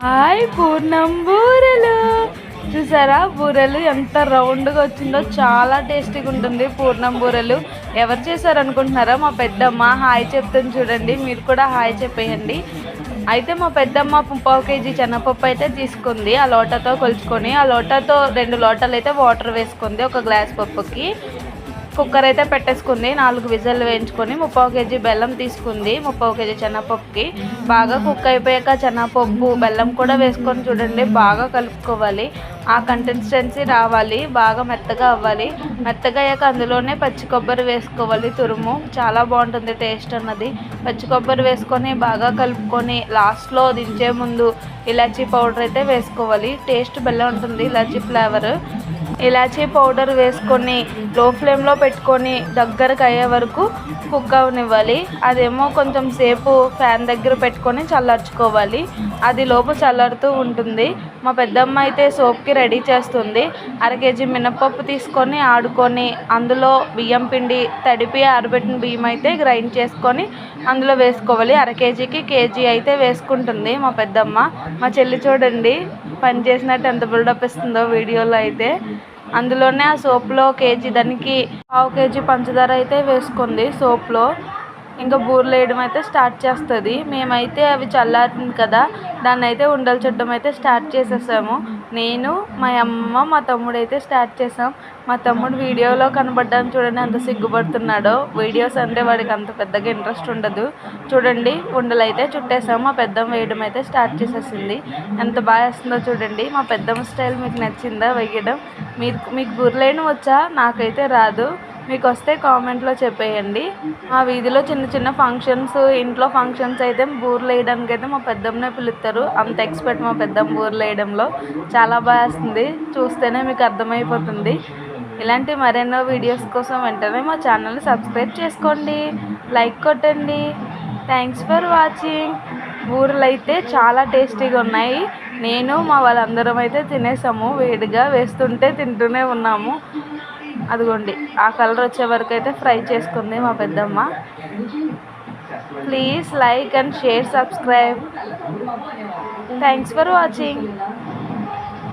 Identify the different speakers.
Speaker 1: Hi పూర్ణం బూరెలు చూసారా? బూరెలు ఎంత రౌండ్గా వచ్చిందో, చాలా టేస్టీగా ఉంటుంది పూర్ణం బూరెలు. ఎవరు చేశారు అనుకుంటున్నారా? మా పెద్దమ్మ. హాయ్ చెప్తాను చూడండి, మీరు కూడా హాయ్ చెప్పేయండి. అయితే మా పెద్దమ్మ 1/2 కేజీ శనగపప్పు అయితే తీసుకుంది. ఆ లోటాతో కొలుచుకొని, ఆ లోటాతో 2 లోటాలు అయితే వాటర్ వేసుకుంది ఒక గ్లాస్ పప్పుకి. కుక్కర్ అయితే పెట్టేసుకుంది. 4 విజిల్లు వేయించుకొని 1/2 కేజీ బెల్లం తీసుకుంది. 1/2 కేజీ శనగపప్పుకి బాగా కుక్ అయిపోయాక శనగపప్పు బెల్లం కూడా వేసుకొని చూడండి, బాగా కలుపుకోవాలి. ఆ కన్సిస్టెన్సీ రావాలి, బాగా మెత్తగా అవ్వాలి. మెత్తగా అయ్యాక అందులోనే పచ్చి కొబ్బరి వేసుకోవాలి, తురుము. చాలా బాగుంటుంది టేస్ట్ అన్నది. పచ్చి కొబ్బరి వేసుకొని బాగా కలుపుకొని లాస్ట్లో దించే ముందు ఇలాచీ పౌడర్ అయితే వేసుకోవాలి. టేస్ట్ బెల్లం ఉంటుంది, ఇలాచీ ఫ్లేవర్. ఇలాచీ పౌడర్ వేసుకొని లో ఫ్లేమ్లో పెట్టుకొని దగ్గరకు అయ్యే వరకు కుక్ అవనివ్వాలి. అదేమో కొంచెం సేపు ఫ్యాన్ దగ్గర పెట్టుకొని చల్లార్చుకోవాలి. అది లోపు చల్లారుతూ ఉంటుంది. మా పెద్దమ్మ అయితే సోప్కి రెడీ చేస్తుంది. 1/2 కేజీ మినపప్పు తీసుకొని ఆడుకొని అందులో బియ్యం పిండి తడిపి ఆరబెట్టిన బియ్యం అయితే గ్రైండ్ చేసుకొని అందులో వేసుకోవాలి. 1/2 కేజీకి కేజీ అయితే వేసుకుంటుంది మా పెద్దమ్మ. మా చెల్లి చూడండి పని చేసినట్టు ఎంత బిల్డప్ ఇస్తుందో వీడియోలో అయితే. అందులోనే ఆ సోప్లో కేజీ దానికి 1/2 కేజీ పంచదార అయితే వేసుకుంది సోప్లో. ఇంకా బూరెలు వేయడం అయితే స్టార్ట్ చేస్తుంది. మేమైతే అవి చల్లారింది కదా, దాన్ని అయితే ఉండలు చుట్టడం అయితే స్టార్ట్ చేసేసాము. నేను, మా అమ్మ, మా తమ్ముడు అయితే స్టార్ట్ చేసాం. మా తమ్ముడు వీడియోలో కనబడ్డాను చూడండి ఎంత సిగ్గుపడుతున్నాడో. వీడియోస్ అంటే వాడికి అంత పెద్దగా ఇంట్రెస్ట్ ఉండదు. చూడండి ఉండలు అయితే చుట్టేసాం. మా పెద్దమ్మ వేయడం అయితే స్టార్ట్ చేసేసింది. ఎంత బాగా వేస్తుందో చూడండి. మా పెద్దమ్మ స్టైల్ మీకు నచ్చిందా వేయడం? మీకు బూరెలు వేయడం వచ్చా? నాకైతే రాదు. మీకు వస్తే కామెంట్లో చెప్పేయండి. మా వీధిలో చిన్న చిన్న ఫంక్షన్స్, ఇంట్లో ఫంక్షన్స్ అయితే బూరెలు వేయడానికి అయితే మా పెద్దమ్మనే పిలుస్తారు. అంత ఎక్స్పర్ట్ మా పెద్దమ్మ బూరెలు వేయడంలో. చాలా బాగా వస్తుంది, చూస్తేనే మీకు అర్థమైపోతుంది. ఇలాంటి మరెన్నో వీడియోస్ కోసం వెంటనే మా ఛానల్ని సబ్స్క్రైబ్ చేసుకోండి, లైక్ కొట్టండి. Thanks for watching. బూరెలు అయితే చాలా టేస్టీగా ఉన్నాయి. నేను మా వాళ్ళందరం అయితే తినేసాము. వేడిగా వేస్తుంటే తింటూనే ఉన్నాము. అదిగోండి ఆ కలర్ వచ్చే వరకు అయితే ఫ్రై చేసుకుంది మా పెద్దమ్మ. Please like and share, subscribe. Thanks for watching.